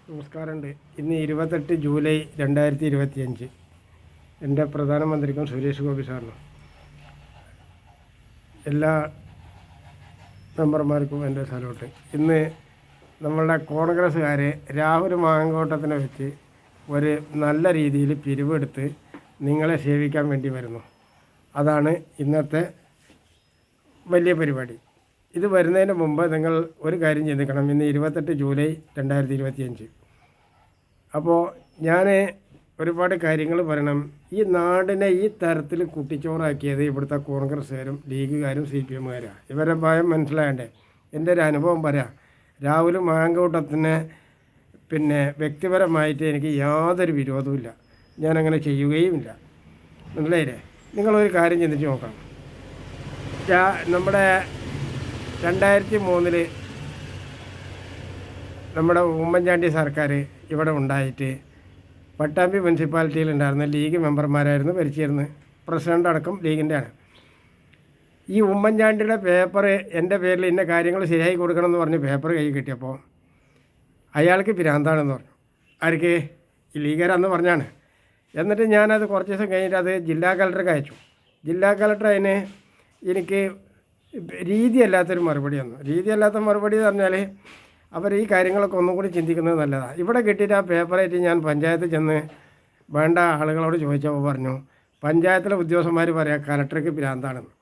നമസ്കാരമുണ്ട്. ഇന്ന് 28 ജൂലൈ 2025. എൻ്റെ പ്രധാനമന്ത്രിക്കും സുരേഷ് ഗോപി സാറിനും എല്ലാ മെമ്പർമാർക്കും എൻ്റെ സല്യൂട്ട്. ഇന്ന് നമ്മളുടെ കോൺഗ്രസ്സുകാർ രാഹുൽ മാങ്കോട്ടത്തിനെ വെച്ച് ഒരു നല്ല രീതിയിൽ പിരിവെടുത്ത് നിങ്ങളെ സേവിക്കാൻ വേണ്ടി വരുന്നു. അതാണ് ഇന്നത്തെ വലിയ പരിപാടി. ഇത് വരുന്നതിന് മുമ്പ് നിങ്ങൾ ഒരു കാര്യം ചിന്തിക്കണം. ഇന്ന് 28 ജൂലൈ 2025. അപ്പോൾ ഞാൻ ഒരുപാട് കാര്യങ്ങൾ പറയണം. ഈ നാടിനെ ഈ തരത്തിൽ കുട്ടിച്ചോറാക്കിയത് ഇവിടുത്തെ കോൺഗ്രസ്സുകാരും ലീഗുകാരും CPM-കാരാണ്. ഇവരെ ഭയം മനസ്സിലാകണ്ടേ? എൻ്റെ ഒരു അനുഭവം പറയാം. രാഹുൽ മാങ്കൂട്ടത്തിന് വ്യക്തിപരമായിട്ട് എനിക്ക് യാതൊരു വിരോധവുമില്ല. ഞാനങ്ങനെ ചെയ്യുകയുമില്ല. മനസ്സിലായില്ലേ? നിങ്ങളൊരു കാര്യം ചിന്തിച്ച് നോക്കണം. നമ്മുടെ 2003 നമ്മുടെ ഉമ്മൻചാണ്ടി സർക്കാർ ഇവിടെ ഉണ്ടായിട്ട് പട്ടാമ്പി മുനിസിപ്പാലിറ്റിയിലുണ്ടായിരുന്ന ലീഗ് മെമ്പർമാരായിരുന്നു ഭരിച്ചിരുന്നത്. പ്രസിഡൻ്റ് അടക്കം ലീഗിൻ്റെയാണ്. ഈ ഉമ്മൻചാണ്ടിയുടെ പേപ്പർ എൻ്റെ പേരിൽ ഇന്ന കാര്യങ്ങൾ ശരിയായി കൊടുക്കണമെന്ന് പറഞ്ഞ് പേപ്പർ കൈ കിട്ടിയപ്പോൾ അയാൾക്ക് ഭ്രാന്താണെന്ന് പറഞ്ഞു. ആർക്ക്? ഈ ലീഗരാന്ന് പറഞ്ഞാണ്. എന്നിട്ട് ഞാനത് കുറച്ച് ദിവസം കഴിഞ്ഞിട്ട് അത് ജില്ലാ കളക്ടർക്ക് അയച്ചു. ജില്ലാ കളക്ടർ അതിന് എനിക്ക് രീതിയല്ലാത്തൊരു മറുപടി തന്നു. രീതിയല്ലാത്ത മറുപടി എന്ന് പറഞ്ഞാൽ അവർ ഈ കാര്യങ്ങളൊക്കെ ഒന്നും കൂടി ചിന്തിക്കുന്നത് നല്ലതാണ്. ഇവിടെ കിട്ടിയിട്ട് ആ പേപ്പറായിട്ട് ഞാൻ പഞ്ചായത്തിൽ ചെന്ന് വേണ്ട ആളുകളോട് ചോദിച്ചപ്പോൾ പറഞ്ഞു, പഞ്ചായത്തിലെ ഉദ്യോഗസ്ഥന്മാർ പറയാം കലക്ടർക്ക് ഭ്രാന്താണെന്ന്.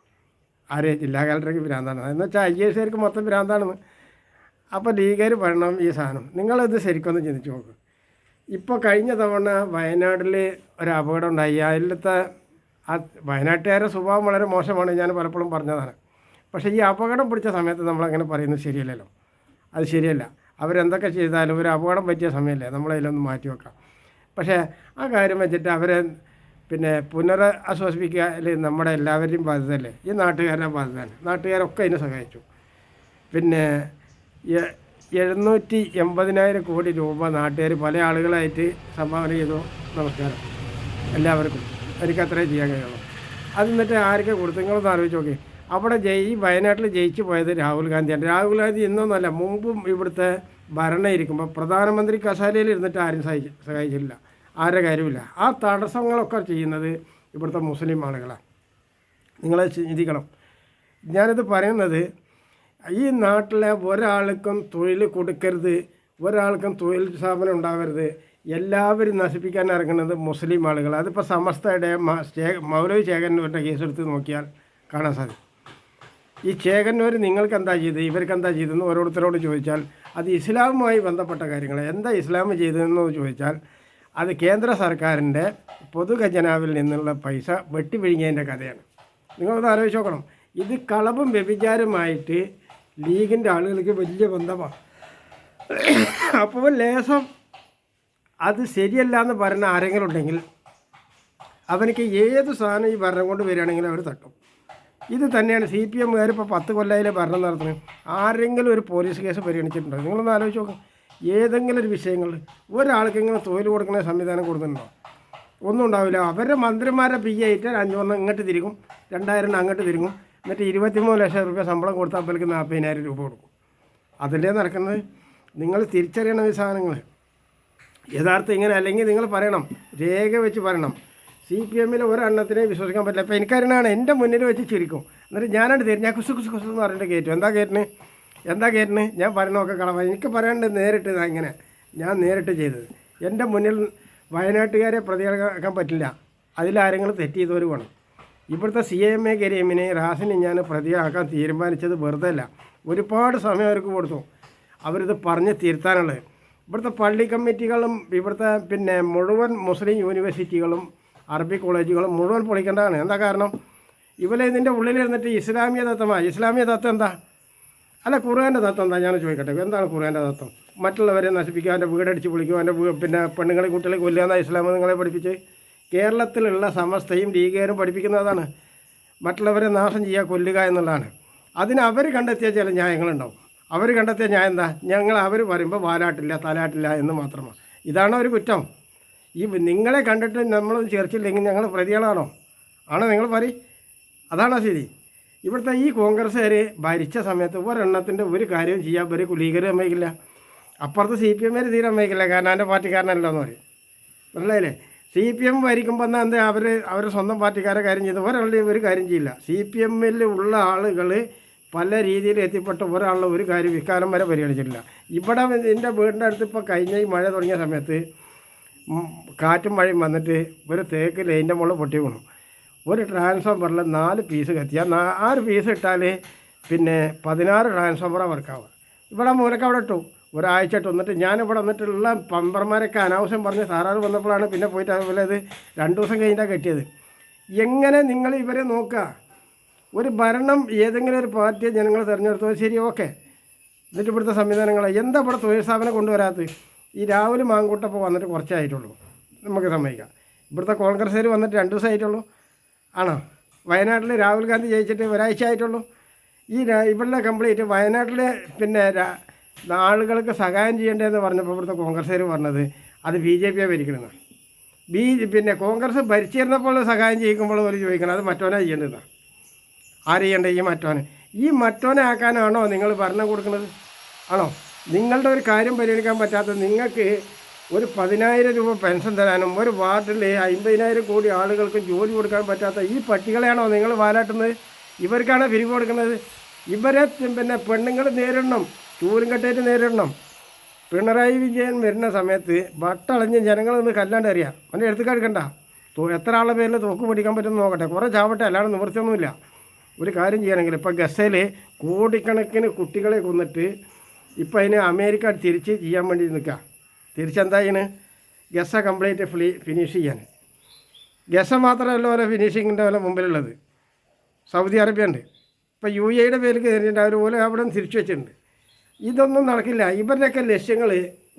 ആര്? ജില്ലാ കളക്ടർക്ക് ഭ്രാന്താണെന്ന്. എന്ന് വെച്ചാൽ IAS മൊത്തം ഭ്രാന്താണെന്ന്. അപ്പോൾ ലീഗർ പറയണം ഈ സാധനം. നിങ്ങളിത് ശരിക്കൊന്ന് ചിന്തിച്ച് നോക്ക്. ഇപ്പോൾ കഴിഞ്ഞ തവണ വയനാട്ടിൽ ഒരു അപകടം ഉണ്ടായി. അതിലത്തെ ആ വയനാട്ടുകാരുടെ സ്വഭാവം വളരെ മോശമാണ്, ഞാൻ പലപ്പോഴും പറഞ്ഞതാണ്. പക്ഷേ ഈ അപകടം പിടിച്ച സമയത്ത് നമ്മളങ്ങനെ പറയുന്നത് ശരിയല്ലല്ലോ. അത് ശരിയല്ല. അവരെന്തൊക്കെ ചെയ്താലും ഒരു അപകടം പറ്റിയ സമയമല്ലേ, നമ്മളതിലൊന്ന് മാറ്റി വെക്കാം. പക്ഷേ ആ കാര്യം വെച്ചിട്ട് അവരെ പുനരശ്വസിപ്പിക്കൽ നമ്മുടെ എല്ലാവരുടെയും ബാധ്യതയല്ലേ, ഈ നാട്ടുകാരുടെ ബാധ്യതയാണ്. നാട്ടുകാരൊക്കെ അതിനെ സഹായിച്ചു. 780,000 കോടി രൂപ നാട്ടുകാർ പല ആളുകളായിട്ട് സംഭാവന ചെയ്തു. നമസ്കാരം എല്ലാവർക്കും. എനിക്ക് അത്രേ ചെയ്യാൻ കഴിയുള്ളൂ. അത് എന്നിട്ട് ആരൊക്കെ കൊടുത്തു നിങ്ങളൊന്ന് ആലോചിച്ച് നോക്കി. അവിടെ വയനാട്ടിൽ ജയിച്ചു പോയത് രാഹുൽ ഗാന്ധിയാണ്. രാഹുൽ ഗാന്ധി ഇന്നൊന്നല്ല, മുമ്പും ഇവിടുത്തെ ഭരണം ഇരിക്കുമ്പോൾ പ്രധാനമന്ത്രി കസാലയിൽ ഇരുന്നിട്ട് ആരും സഹായിച്ചില്ല. ആരുടെ കാര്യമില്ല. ആ തടസ്സങ്ങളൊക്കെ ചെയ്യുന്നത് ഇവിടുത്തെ മുസ്ലിം ആളുകളാണ്. നിങ്ങളെ ചിന്തിക്കണം. ഞാനിത് പറയുന്നത് ഈ നാട്ടിലെ ഒരാൾക്കും തൊഴിൽ കൊടുക്കരുത്, ഒരാൾക്കും തൊഴിൽ സ്ഥാപനം ഉണ്ടാകരുത്, എല്ലാവരും നശിപ്പിക്കാൻ ഇറങ്ങുന്നത് മുസ്ലിം ആളുകൾ. അതിപ്പോൾ സമസ്തയുടെ മൗലവി ചേകന്നൂരിൻ്റെ കേസെടുത്ത് നോക്കിയാൽ കാണാൻ സാധിക്കും. ഈ ചേകന്നൂർ നിങ്ങൾക്ക് എന്താ ചെയ്ത്, ഇവർക്ക് എന്താ ചെയ്തതെന്ന് ഓരോരുത്തരോട് ചോദിച്ചാൽ അത് ഇസ്ലാമുമായി ബന്ധപ്പെട്ട കാര്യങ്ങൾ. എന്താ ഇസ്ലാം ചെയ്തതെന്ന് ചോദിച്ചാൽ അത് കേന്ദ്ര സർക്കാരിൻ്റെ പൊതു ഖജനാവിൽ നിന്നുള്ള പൈസ വെട്ടിപ്പിഴിഞ്ഞതിൻ്റെ കഥയാണ്. നിങ്ങളത് ആലോചിച്ച് നോക്കണം. ഇത് കളവും വ്യഭിചാരമായിട്ട് ലീഗിൻ്റെ ആളുകൾക്ക് വലിയ ബന്ധമാണ്. അപ്പോൾ ലേശം അത് ശരിയല്ല എന്ന് പറയുന്ന ആരെങ്കിലും ഉണ്ടെങ്കിൽ അവനക്ക് ഏത് സാധനം ഈ ഭരണം കൊണ്ട് വരികയാണെങ്കിലും അവർ തട്ടും. ഇത് തന്നെയാണ് CPM-കാർ ഇപ്പോൾ 10 കൊല്ലത്തിലെ ഭരണം നടത്തുന്നത്. ആരെങ്കിലും ഒരു പോലീസ് കേസ് പരിഗണിച്ചിട്ടുണ്ടോ? നിങ്ങളൊന്ന് ആലോചിച്ച് നോക്കും. ഏതെങ്കിലും ഒരു വിഷയങ്ങളിൽ ഒരാൾക്കെങ്കിലും തൊഴിൽ കൊടുക്കുന്ന സംവിധാനം കൊടുക്കുന്നുണ്ടോ? ഒന്നും ഉണ്ടാവില്ല. അവരുടെ മന്ത്രിമാരെ ആയിട്ട് 5 ഇങ്ങോട്ട് തിരിക്കും, 2000 അങ്ങോട്ട് തിരിക്കും. എന്നിട്ട് 23 ലക്ഷം രൂപ ശമ്പളം കൊടുത്താൽ അവർക്ക് 40,000 രൂപ കൊടുക്കും. അതല്ലേ നടക്കുന്നത്? നിങ്ങൾ തിരിച്ചറിയണം ഈ സാധനങ്ങൾ. യഥാർത്ഥം ഇങ്ങനെ അല്ലെങ്കിൽ നിങ്ങൾ പറയണം, രേഖ വെച്ച് പറയണം. CPM-ൽ ഒരെണ്ണത്തിനെ വിശ്വസിക്കാൻ പറ്റില്ല. ഇപ്പോൾ എനിക്കറിയണതാണ്, എൻ്റെ മുന്നിൽ വെച്ച് ചിരിക്കും. എന്നിട്ട് ഞാനായിട്ട് തരും, ഞാൻ കുസു എന്ന് പറഞ്ഞിട്ട് കയറ്റും. എന്താ കേട്ടിന് ഞാൻ പറയണമൊക്കെ കളവാ. എനിക്ക് പറയാണ്ട് നേരിട്ട് ഇങ്ങനെ ഞാൻ നേരിട്ട് ചെയ്തത്. എൻ്റെ മുന്നിൽ വയനാട്ടുകാരെ പ്രതിയാക്കാൻ പറ്റില്ല. അതിലാരെങ്കിലും തെറ്റ് ചെയ്തവർ വേണം. ഇവിടുത്തെ CMA കരീമിനെ റാസിനെ ഞാൻ പ്രതിയാക്കാൻ തീരുമാനിച്ചത് വെറുതെ അല്ല. ഒരുപാട് സമയം അവർക്ക് കൊടുത്തു അവരിത് പറഞ്ഞ് തിരുത്താനുള്ളത്. ഇവിടുത്തെ പള്ളി കമ്മിറ്റികളും ഇവിടുത്തെ മുഴുവൻ മുസ്ലിം യൂണിവേഴ്സിറ്റികളും അറബി കോളേജുകളും മുഴുവൻ പൊളിക്കേണ്ടതാണ്. എന്താ കാരണം? ഇവരെ ഇതിൻ്റെ ഉള്ളിലിരുന്നിട്ട് ഇസ്ലാമിക തത്വം എന്താ? അല്ല, ഖുർആൻ്റെ തത്വം എന്താ? ഞാൻ ചോദിക്കട്ടെ, എന്താണ് ഖുർആൻ്റെ തത്വം? മറ്റുള്ളവരെ നശിപ്പിക്കുക, അവൻ്റെ വീടടിച്ച് പൊളിക്കുക, അവൻ്റെ പെണ്ണുങ്ങളെ കുട്ടികളെ കൊല്ലുക എന്ന ഇസ്ലാം നിങ്ങളെ പഠിപ്പിച്ച് കേരളത്തിലുള്ള സമസ്തയും ലീഗുകാരും പഠിപ്പിക്കുന്നതാണ്. മറ്റുള്ളവരെ നാശം ചെയ്യുക, കൊല്ലുക എന്നുള്ളതാണ്. അതിന് അവർ കണ്ടെത്തിയ ചില ന്യായങ്ങളുണ്ടാവും. അവർ കണ്ടെത്തിയ ന്യായം എന്താ? അവർ പറയുമ്പോൾ വാലാട്ടില്ല തലാട്ടില്ല എന്ന് മാത്രമാണ്. ഇതാണോ ഒരു കുറ്റം? ഈ നിങ്ങളെ കണ്ടിട്ട് നമ്മൾ ചേർച്ചില്ലെങ്കിൽ ഞങ്ങൾ പ്രതികളാണോ? ആണോ? നിങ്ങൾ പറയും. അതാണോ ശരി? ഇവിടുത്തെ ഈ കോൺഗ്രസ്സുകാർ ഭരിച്ച സമയത്ത് ഒരെണ്ണത്തിൻ്റെ ഒരു കാര്യവും ചെയ്യാൻ ഒരു ലീഗർ സമ്മതിക്കില്ല. അപ്പുറത്ത് CPM തീരാൻ വയ്ക്കില്ല, കാരണം എൻ്റെ പാർട്ടിക്കാരനല്ലോ എന്ന് പറയും. മനസ്സിലായില്ലേ? CPM ഭരിക്കുമ്പോൾ എന്നാൽ എന്താ അവർ സ്വന്തം പാർട്ടിക്കാരെ കാര്യം ചെയ്ത് ഒരാളുടെ ഒരു കാര്യം ചെയ്യില്ല. CPM ഉള്ള ആളുകൾ പല രീതിയിൽ എത്തിപ്പെട്ട ഒരാളുടെ ഒരു കാര്യം ഇക്കാലം വരെ പരിഗണിച്ചിട്ടില്ല. ഇവിടെ എൻ്റെ വീടിൻ്റെ അടുത്ത് ഇപ്പോൾ കഴിഞ്ഞ ഈ മഴ തുടങ്ങിയ സമയത്ത് കാറ്റും മഴയും വന്നിട്ട് ഒരു തേക്ക് ലൈൻ്റെ മുകളിൽ പൊട്ടി വീണു. ഒരു ട്രാൻസ്ഫോമറിൽ 4 പീസ് കത്തിയാൽ 6 പീസ് ഇട്ടാൽ പിന്നെ 16 ട്രാൻസ്ഫോമറാണ് വർക്കാവുക. ഇവിടെ മൂലക്ക് അവിടെ ഇട്ടു, ഒരാഴ്ച ഇട്ട് വന്നിട്ട് ഞാനിവിടെ വന്നിട്ടുള്ള പമ്പർമാരൊക്കെ അനാവശ്യം പറഞ്ഞ് സാറാറ് വന്നപ്പോഴാണ് പിന്നെ പോയിട്ട് അതുപോലെ ഇത് 2 ദിവസം കഴിഞ്ഞാൽ കെട്ടിയത്. എങ്ങനെ നിങ്ങൾ ഇവരെ നോക്കുക? ഒരു ഭരണം ഏതെങ്കിലും ഒരു പാർട്ടിയെ ജനങ്ങൾ തിരഞ്ഞെടുത്തത് ശരി, ഓക്കെ. എന്നിട്ട് ഇവിടുത്തെ സംവിധാനങ്ങൾ എന്താ ഇവിടെ തൊഴിൽ സ്ഥാപനം കൊണ്ടുവരാത്തത്? ഈ രാഹുൽ മാങ്കൂട്ടപ്പോൾ വന്നിട്ട് കുറച്ചായിട്ടുള്ളൂ, നമുക്ക് സമ്മതിക്കാം. ഇവിടുത്തെ കോൺഗ്രസ്സുകാർ വന്നിട്ട് 2 ദിവസമായിട്ടുള്ളൂ, ആണോ? വയനാട്ടിൽ രാഹുൽ ഗാന്ധി ജയിച്ചിട്ട് ഒരാഴ്ച ആയിട്ടുള്ളൂ. ഇവിടെ കംപ്ലീറ്റ് വയനാട്ടിൽ പിന്നെ ആളുകൾക്ക് സഹായം ചെയ്യേണ്ടതെന്ന് പറഞ്ഞപ്പോൾ ഇവിടുത്തെ കോൺഗ്രസ്സുകാർ പറഞ്ഞത് അത് BJP ഭരിക്കണമെന്നാണ്. പിന്നെ കോൺഗ്രസ് ഭരിച്ചിരുന്നപ്പോൾ സഹായം ചെയ്യിക്കുമ്പോൾ അവർ ചോദിക്കണം അത് മറ്റോനെ ചെയ്യേണ്ടതാണ്. ആര് ചെയ്യേണ്ടത്? ഈ മറ്റോനെ ആക്കാനാണോ നിങ്ങൾ ഭരണം കൊടുക്കുന്നത്? ആണോ? നിങ്ങളുടെ ഒരു കാര്യം പരിഗണിക്കാൻ പറ്റാത്ത നിങ്ങൾക്ക് ഒരു 10,000 രൂപ പെൻഷൻ തരാനും ഒരു വാർഡിൽ 50,000 കോടി ആളുകൾക്ക് ജോലി കൊടുക്കാൻ പറ്റാത്ത ഈ പട്ടികളെയാണോ നിങ്ങൾ വാലാട്ടുന്നത്? ഇവർക്കാണ് പിരിവ് കൊടുക്കുന്നത്. ഇവരെ പിന്നെ പെണ്ണുങ്ങൾ നേരിടണം, ചൂലും കെട്ടേറ്റ് നേരിടണം. പിണറായി വിജയൻ വരുന്ന സമയത്ത് വട്ടളഞ്ഞ് ജനങ്ങളൊന്ന് കല്ലാണ്ട് അറിയാം, അവൻ്റെ എടുത്ത് എടുക്കണ്ട. എത്ര ആളുടെ പേരിൽ തോക്ക് പിടിക്കാൻ പറ്റുമെന്ന് നോക്കട്ടെ, കുറേ ചാവട്ടെ, അല്ലാതെ നിവൃത്തിയൊന്നുമില്ല. ഒരു കാര്യം ചെയ്യണമെങ്കിൽ ഇപ്പോൾ ഗസയിൽ കോടിക്കണക്കിന് കുട്ടികളെ കൊന്നിട്ട് ഇപ്പം അതിന് അമേരിക്ക തിരിച്ച് ചെയ്യാൻ വേണ്ടി നിൽക്കുക. തിരിച്ചെന്തായിന് ഗസ കംപ്ലീറ്റ് ഫിനിഷ് ചെയ്യാൻ. ഗസ മാത്രമല്ല ഓരോ ഫിനിഷിങ്ങിൻ്റെ പോലെ മുമ്പിലുള്ളത് സൗദി അറേബ്യ ഉണ്ട്. ഇപ്പോൾ UAE പേരിൽ കയറിയിട്ട് അവർ പോലെ അവിടെ തിരിച്ചു വെച്ചിട്ടുണ്ട്. ഇതൊന്നും നടക്കില്ല. ഇവരുടെയൊക്കെ ലക്ഷ്യങ്ങൾ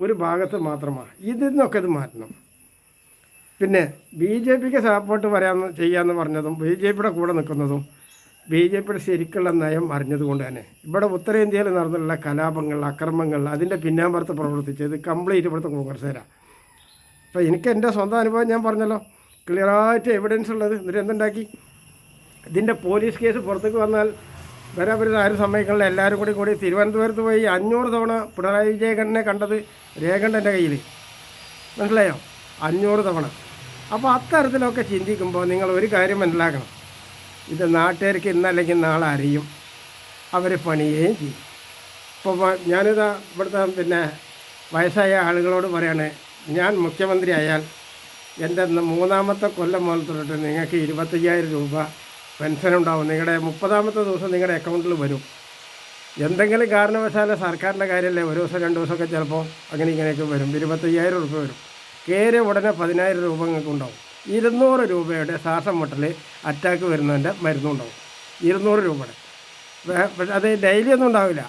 ഒരു ഭാഗത്ത് മാത്രമാണ്. ഇതിൽ നിന്നൊക്കെ ഇത് മാറ്റണം. പിന്നെ BJPക്ക് സപ്പോർട്ട് ചെയ്യാമെന്ന് പറഞ്ഞതും BJPയുടെ കൂടെ നിൽക്കുന്നതും BJPയുടെ ശരിക്കുള്ള നയം അറിഞ്ഞതുകൊണ്ട് തന്നെ ഇവിടെ ഉത്തരേന്ത്യയിൽ നടന്നുള്ള കലാപങ്ങൾ, അക്രമങ്ങൾ, അതിൻ്റെ പിന്നാമ്പുറത്ത് പ്രവർത്തിച്ചത് കംപ്ലീറ്റ് ഇവിടുത്തെ കോൺഗ്രസ്സുകാരാണ്. അപ്പോൾ എനിക്ക് എൻ്റെ സ്വന്തം അനുഭവം ഞാൻ പറഞ്ഞല്ലോ, ക്ലിയറായിട്ട് എവിഡൻസ് ഉള്ളത്. എന്നിട്ട് എന്തുണ്ടാക്കി? ഇതിൻ്റെ പോലീസ് കേസ് പുറത്തേക്ക് വന്നാൽ വരാൻ ആരും സമ്മതിക്കണില്ല. എല്ലാവരും കൂടി തിരുവനന്തപുരത്ത് പോയി 500 തവണ പിണറായി വിജയനെ കണ്ടത് രേഖണ്ട് എൻ്റെ കയ്യിൽ. മനസ്സിലായോ? 500 തവണ. അപ്പോൾ അത്തരത്തിലൊക്കെ ചിന്തിക്കുമ്പോൾ നിങ്ങൾ ഒരു കാര്യം മനസ്സിലാക്കണം, ഇത് നാട്ടുകാർക്ക് ഇന്നല്ലെങ്കിൽ നാളെ അറിയും, അവർ പണിയുകയും ചെയ്യും. ഇപ്പോൾ ഞാനിതാ ഇവിടുത്തെ പിന്നെ വയസ്സായ ആളുകളോട് പറയാണ്, ഞാൻ മുഖ്യമന്ത്രി ആയാൽ എൻ്റെ 3ാമത്തെ കൊല്ലം മുതൽ തൊട്ടിട്ട് നിങ്ങൾക്ക് 25,000 രൂപ പെൻഷനുണ്ടാവും. നിങ്ങളുടെ 30ാമത്തെ ദിവസം നിങ്ങളുടെ അക്കൗണ്ടിൽ വരും. എന്തെങ്കിലും കാരണവശാല സർക്കാരിൻ്റെ കാര്യമല്ലേ, ഒരു ദിവസം 2 ദിവസമൊക്കെ ചിലപ്പോൾ ഇങ്ങനെയൊക്കെ വരും. 25,000 രൂപ വരും. കയറിയ ഉടനെ 10,000 രൂപ നിങ്ങൾക്ക് ഉണ്ടാവും. 200 രൂപയുടെ ശ്വാസം മുട്ടൽ അറ്റാക്ക് വരുന്നതിൻ്റെ മരുന്നുണ്ടാവും. 200 രൂപയുടെ. പക്ഷേ അത് ഡെയിലി ഒന്നും ഉണ്ടാവില്ല.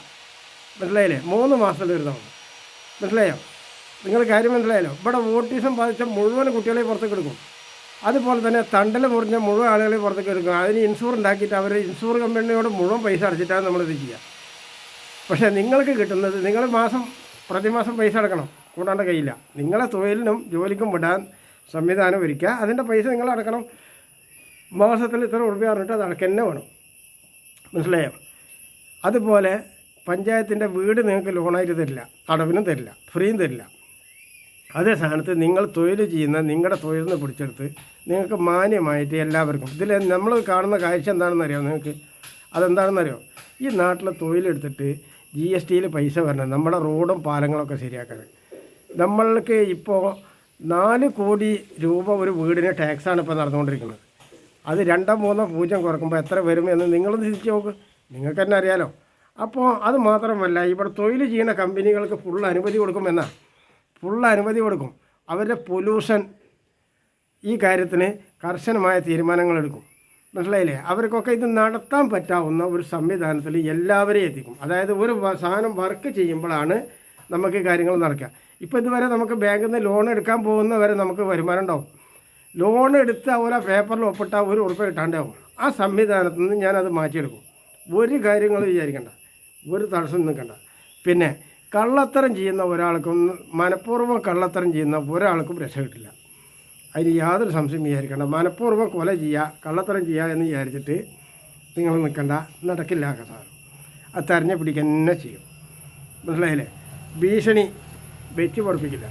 മനസ്സിലായില്ലേ? 3 മാസത്തിൽ വരുന്നതാണ്. മനസ്സിലായോ? നിങ്ങൾ കാര്യം മനസ്സിലായല്ലോ? ഇവിടെ ഓട്ടിസം ബാധിച്ച മുഴുവൻ കുട്ടികളെ പുറത്തേക്ക് എടുക്കും. അതുപോലെ തന്നെ തണ്ടൽ മുറിഞ്ഞ മുഴുവൻ ആളുകളെ പുറത്തേക്ക് എടുക്കും. അതിന് ഇൻഷൂർ ഉണ്ടാക്കിയിട്ട് അവർ ഇൻഷൂർ കമ്പനിയോട് മുഴുവൻ പൈസ അടച്ചിട്ടാണ് നമ്മളിത് ചെയ്യുക. പക്ഷേ നിങ്ങൾക്ക് കിട്ടുന്നത് നിങ്ങൾ പ്രതിമാസം പൈസ അടക്കണം, കൂടാണ്ട് കഴിയില്ല. നിങ്ങളെ തൊഴിലിനും ജോലിക്കും വിടാൻ സംവിധാനം ഒരുക്കുക. അതിൻ്റെ പൈസ നിങ്ങൾ അടക്കണം. മാസത്തിൽ ഇത്ര രൂപ പറഞ്ഞിട്ട് അത് അടക്കന്നെ വേണം. മനസ്സിലായോ? അതുപോലെ പഞ്ചായത്തിൻ്റെ വീട് നിങ്ങൾക്ക് ലോണായിട്ട് തരില്ല, അടവിനും തരില്ല, ഫ്രീയും തരില്ല. അതേ സ്ഥാനത്ത് നിങ്ങൾ തൊഴിൽ ചെയ്യുന്ന നിങ്ങളുടെ തൊഴിലിന് പിടിച്ചെടുത്ത് നിങ്ങൾക്ക് മാന്യമായിട്ട് എല്ലാവർക്കും ഇതിൽ നമ്മൾ കാണുന്ന കാഴ്ച എന്താണെന്ന് അറിയാമോ നിങ്ങൾക്ക്? അതെന്താണെന്നറിയോ? ഈ നാട്ടിലെ തൊഴിലെടുത്തിട്ട് GSTയിൽ പൈസ വരണം, നമ്മുടെ റോഡും പാലങ്ങളൊക്കെ ശരിയാക്കാൻ. നമ്മൾക്ക് ഇപ്പോൾ 4 കോടി രൂപ ഒരു വീടിന് ടാക്സാണ് ഇപ്പോൾ നടന്നുകൊണ്ടിരിക്കുന്നത്. അത് 2-3 കുറക്കുമ്പോൾ എത്ര വരും എന്ന് നിങ്ങളൊന്ന് ചിന്തിച്ച് നോക്ക്. നിങ്ങൾക്ക് തന്നെ അറിയാലോ. അപ്പോൾ അത് മാത്രമല്ല, ഇവിടെ തൊഴിൽ ചെയ്യുന്ന കമ്പനികൾക്ക് ഫുൾ അനുമതി കൊടുക്കും. അവരുടെ പൊല്യൂഷൻ ഈ കാര്യത്തിന് കർശനമായ തീരുമാനങ്ങളെടുക്കും. മനസ്സിലായില്ലേ? അവർക്കൊക്കെ ഇത് നടത്താൻ പറ്റാവുന്ന ഒരു സംവിധാനത്തിൽ എല്ലാവരെയും എത്തിക്കും. അതായത് ഒരു സാധനം വർക്ക് ചെയ്യുമ്പോഴാണ് നമുക്ക് കാര്യങ്ങൾ നടക്കുക. ഇപ്പോൾ ഇതുവരെ നമുക്ക് ബാങ്കിൽ നിന്ന് ലോൺ എടുക്കാൻ പോകുന്നവരെ നമുക്ക് വരുമാനം ഉണ്ടാവും. ലോൺ എടുത്ത് ഓരോ പേപ്പറിൽ ഒപ്പിട്ട 1 ഉറുപ്പ കിട്ടാണ്ടാവും. ആ സംവിധാനത്തിൽ നിന്ന് ഞാനത് മാറ്റിയെടുക്കും. ഒരു കാര്യങ്ങൾ വിചാരിക്കണ്ട, ഒരു തടസ്സം നിൽക്കണ്ട. പിന്നെ കള്ളത്തരം ചെയ്യുന്ന ഒരാൾക്കും, മനഃപൂർവ്വം കള്ളത്തരം ചെയ്യുന്ന ഒരാൾക്കും രക്ഷ കിട്ടില്ല. അതിന് യാതൊരു സംശയം വിചാരിക്കേണ്ട. മനഃപൂർവ്വം കൊല ചെയ്യുക, കള്ളത്തരം ചെയ്യുക എന്ന് വിചാരിച്ചിട്ട് നിങ്ങൾ നിൽക്കണ്ട, നടക്കില്ല. സാധനം അത് തെരഞ്ഞു പിടിക്കുക തന്നെ ചെയ്യും. മനസ്സിലായില്ലേ? ഭീഷണി വെച്ച് പഠിപ്പിക്കില്ല.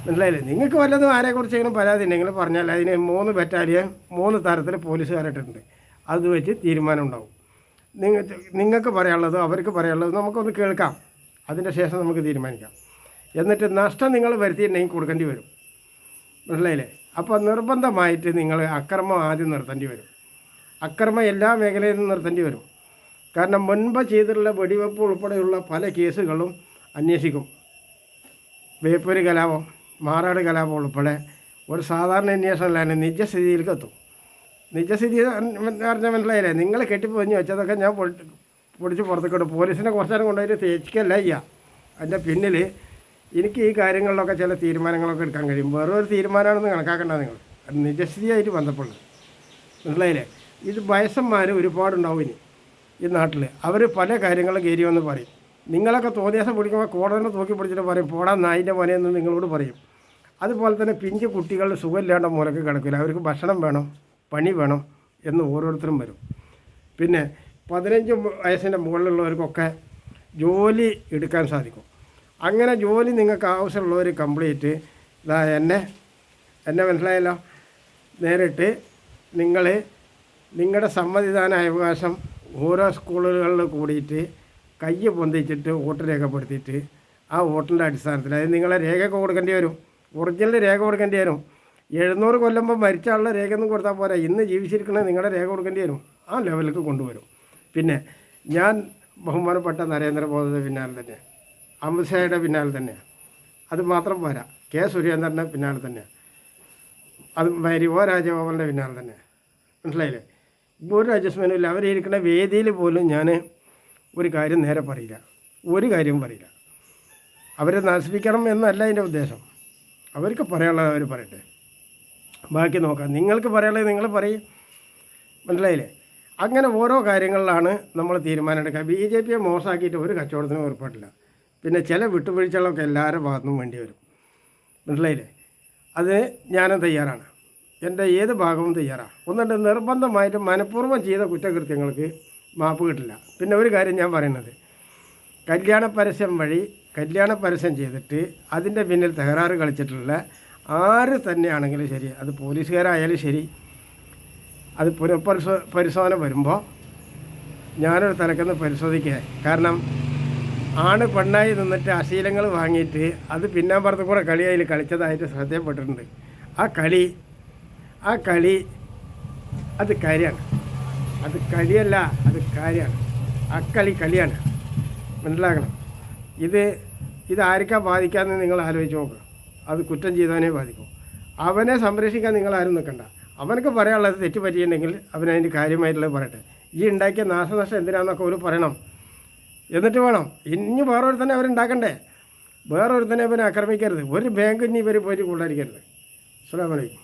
മനസ്സിലായില്ലേ? നിങ്ങൾക്ക് വല്ലതും ആരെക്കുറിച്ചെങ്കിലും പരാതി ഉണ്ടെങ്കിൽ പറഞ്ഞാൽ അതിന് 3 ബറ്റാലിയൻ 3 തരത്തിൽ പോലീസുകാരായിട്ടുണ്ട്. അത് വെച്ച് തീരുമാനം ഉണ്ടാവും. നിങ്ങൾക്ക് പറയാനുള്ളതോ അവർക്ക് പറയാനുള്ളതോ നമുക്കൊന്ന് കേൾക്കാം. അതിൻ്റെ ശേഷം നമുക്ക് തീരുമാനിക്കാം. എന്നിട്ട് നഷ്ടം നിങ്ങൾ വരുത്തിയിട്ടുണ്ടെങ്കിൽ കൊടുക്കേണ്ടി വരും. മനസ്സിലായില്ലേ? അപ്പോൾ നിർബന്ധമായിട്ട് നിങ്ങൾ അക്രമം ആദ്യം നിർത്തേണ്ടി വരും. അക്രമം എല്ലാ മേഖലയിൽ നിന്നും നിർത്തേണ്ടി വരും. കാരണം മുൻപ് ചെയ്തിട്ടുള്ള വെടിവെപ്പ് ഉൾപ്പെടെയുള്ള പല കേസുകളും അന്വേഷിക്കും. വേപ്പൂര് കലാപം, മാറാട് കലാപം ഉൾപ്പെടെ ഒരു സാധാരണ അന്വേഷണമല്ലാതെ നിജസ്ഥിതിയിലേക്ക് എത്തും. നിജസ്ഥിതി പറഞ്ഞാൽ മനസ്സിലായില്ലേ? നിങ്ങൾ കെട്ടിപ്പൊഞ്ഞ് വെച്ചതൊക്കെ ഞാൻ പൊടിച്ച് പുറത്തേക്ക് വിടും. പോലീസിനെ കുറച്ച് നേരം കൊണ്ടുപോയിട്ട് തേച്ചിക്കല്ല ചെയ്യുക. അതിൻ്റെ പിന്നിൽ എനിക്ക് ഈ കാര്യങ്ങളിലൊക്കെ ചില തീരുമാനങ്ങളൊക്കെ എടുക്കാൻ കഴിയും. വേറൊരു തീരുമാനമാണെന്ന് കണക്കാക്കേണ്ട നിങ്ങൾ. അത് നിജസ്ഥിതിയായിട്ട് ബന്ധപ്പെടുന്നത്. മനസ്സിലായില്ലേ? ഇത് വയസ്സന്മാർ ഒരുപാടുണ്ടാവും ഇനി ഈ നാട്ടിൽ. അവർ പല കാര്യങ്ങളും കയറി വന്ന് പറയും. നിങ്ങളൊക്കെ തോന്നിയാസം പിടിക്കുമ്പോൾ കോടതിനെ തൂക്കി പിടിച്ചിട്ട് പറയും പോടാ നായിൻ്റെ മോനെന്ന് നിങ്ങളോട് പറയും. അതുപോലെ തന്നെ പിഞ്ച് കുട്ടികൾ സുഖമില്ലാണ്ട് മൂലക്ക് കിടക്കില്ല. അവർക്ക് ഭക്ഷണം വേണം, പണി വേണം എന്ന് ഓരോരുത്തരും വരും. പിന്നെ 15 വയസ്സിൻ്റെ മുകളിലുള്ളവർക്കൊക്കെ ജോലി എടുക്കാൻ സാധിക്കും. അങ്ങനെ ജോലി നിങ്ങൾക്ക് ആവശ്യമുള്ളവർ കംപ്ലീറ്റ് എന്നെ മനസ്സിലായല്ലോ. നേരിട്ട് നിങ്ങളുടെ സമ്മതിദാന അവകാശം ഓരോ സ്കൂളുകളിൽ കൂടിയിട്ട് കൈ പൊന്തിച്ചിട്ട് വോട്ട് രേഖപ്പെടുത്തിയിട്ട് ആ വോട്ടിൻ്റെ അടിസ്ഥാനത്തിൽ അതായത് നിങ്ങളെ രേഖയൊക്കെ കൊടുക്കേണ്ടി വരും. ഒറിജിനൽ രേഖ കൊടുക്കേണ്ടി വരും. 700 കൊല്ലുമ്പോൾ മരിച്ച ആളുടെ രേഖയൊന്നും കൊടുത്താൽ പോരാ. ഇന്ന് ജീവിച്ചിരിക്കണേ നിങ്ങളുടെ രേഖ കൊടുക്കേണ്ടി വരും. ആ ലെവലിലേക്ക് കൊണ്ടുവരും. പിന്നെ ഞാൻ ബഹുമാനപ്പെട്ട നരേന്ദ്രമോദിയുടെ പിന്നാലെ തന്നെ, അമിത്ഷായുടെ പിന്നാലെ തന്നെയാണ്. അത് മാത്രം പോരാ, കെ സുരേന്ദ്രൻ്റെ പിന്നാലെ തന്നെയാണ്. അത് ഒ രാജഗോപാലിൻ്റെ പിന്നാലെ തന്നെ. മനസ്സിലായില്ലേ? ഒരു അഡ്ജസ്റ്റ്മെൻറ്റും ഇല്ല. അവരിരിക്കുന്ന വേദിയിൽ പോലും ഞാൻ ഒരു കാര്യം നേരെ പറയില്ല, ഒരു കാര്യവും പറയില്ല. അവരെ നശിപ്പിക്കണം എന്നല്ല അതിൻ്റെ ഉദ്ദേശം. അവർക്ക് പറയാനുള്ളത് അവർ പറയട്ടെ, ബാക്കി നോക്കാം. നിങ്ങൾക്ക് പറയാനുള്ളത് നിങ്ങൾ പറയും. മനസ്സിലായില്ലേ? അങ്ങനെ ഓരോ കാര്യങ്ങളിലാണ് നമ്മൾ തീരുമാനമെടുക്കുക. BJPയെ മോശമാക്കിയിട്ട് ഒരു കച്ചവടത്തിനും ഏർപ്പെട്ടില്ല. പിന്നെ ചില വിട്ടുവീഴ്ചകളൊക്കെ എല്ലാവരുടെ ഭാഗത്തുനിന്നും വേണ്ടി വരും. മനസ്സിലായില്ലേ? അത് ഞാനും തയ്യാറാണ്. എൻ്റെ ഏത് ഭാഗവും തയ്യാറാണ്. ഒന്നുണ്ട്, നിർബന്ധമായിട്ട് മനഃപൂർവ്വം ചെയ്ത കുറ്റകൃത്യങ്ങൾക്ക് മാപ്പ് കിട്ടില്ല. പിന്നെ ഒരു കാര്യം ഞാൻ പറയുന്നത്, കല്യാണ പരസ്യം വഴി കല്യാണ പരസ്യം ചെയ്തിട്ട് അതിൻ്റെ പിന്നിൽ തകരാറ് കളിച്ചിട്ടുള്ള ആര് തന്നെയാണെങ്കിലും ശരി, അത് പോലീസുകാരായാലും ശരി, അത് പുനഃപരിശോധന വരുമ്പോൾ ഞാനൊരു തലക്കെന്ന് പരിശോധിക്കുക. കാരണം ആണ് പെണ്ണായി നിന്നിട്ട് അശീലങ്ങൾ വാങ്ങിയിട്ട് അത് പിന്നാമ്പുറത്ത് കൂടെ കളി അതിൽ കളിച്ചതായിട്ട് ശ്രദ്ധയപ്പെട്ടിട്ടുണ്ട്. ആ കളി അത് കാര്യമാണ്. അത് കളിയല്ല, അത് കാര്യമാണ്. കളിയാണ്. മനസ്സിലാക്കണം. ഇത് ആർക്കാണ് ബാധിക്കാമെന്ന് നിങ്ങൾ ആലോചിച്ച് നോക്കുക. അത് കുറ്റം ചെയ്തവനെ ബാധിക്കും. അവനെ സംരക്ഷിക്കാൻ നിങ്ങൾ ആരും നിൽക്കണ്ട. അവനക്ക് പറയാനുള്ളത് തെറ്റ് പറ്റിയിട്ടുണ്ടെങ്കിൽ അവനതിൻ്റെ കാര്യമായിട്ടുള്ളത് പറയട്ടെ. ഈ ഉണ്ടാക്കിയ നാശനഷ്ടം എന്തിനാണെന്നൊക്കെ ഒരു പറയണം. എന്നിട്ട് വേണം ഇനി വേറൊരുത്തന്നെ അവരുണ്ടാക്കണ്ടേ. വേറൊരുത്തനെ ഇവനെ ആക്രമിക്കരുത്. ഒരു ബാങ്ക് ഇനി ഇവർ പോയിട്ട് കൊള്ളടിക്കരുത്. അസ്സലാമു അലൈക്കും.